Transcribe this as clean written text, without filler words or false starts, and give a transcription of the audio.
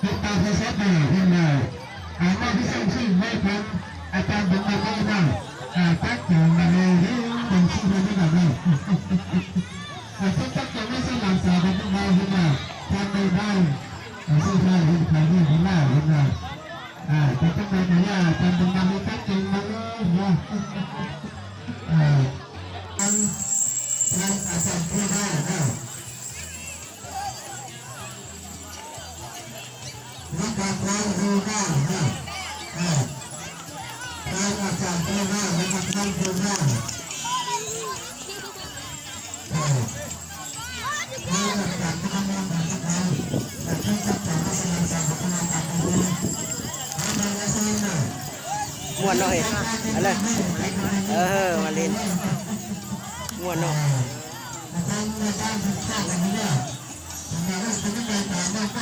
ติดตามในเซตหนึ่งขึ้นมามาพิเศษชื่อไม่พ้นอาจารย์บุญมาไม่ได้ตั้งใจมาเลยเป็นชื่อไม่ได้แบบนี้ซึ่งตั้งใจไม่ใช่หลังสาวเป็นมาขึ้นมาทำไม่ได้ซึ่งได้เห็นใครที่เห็นหน้าขึ้นมาแต่ตั้งใจมาเนี่ยอาจารย์บุญมาไม่ตั้งใจมาเลยนะอันอาจารย์พูดได้นะนักการร้องดูได้นะการอาจารย์พูดได้นักการพูดได้การอาจารย์ทำงานแบบนั้นแต่ที่จะจัดการแสดงสารพัดงานแบบนี้ทำอะไรใช่ไหมม้วนหน่อยอะไรมาเล่นม้วนหน่อยอาจารย์ศึกษาแบบนี้เนี่ยทำงานเป็นนักการต่าง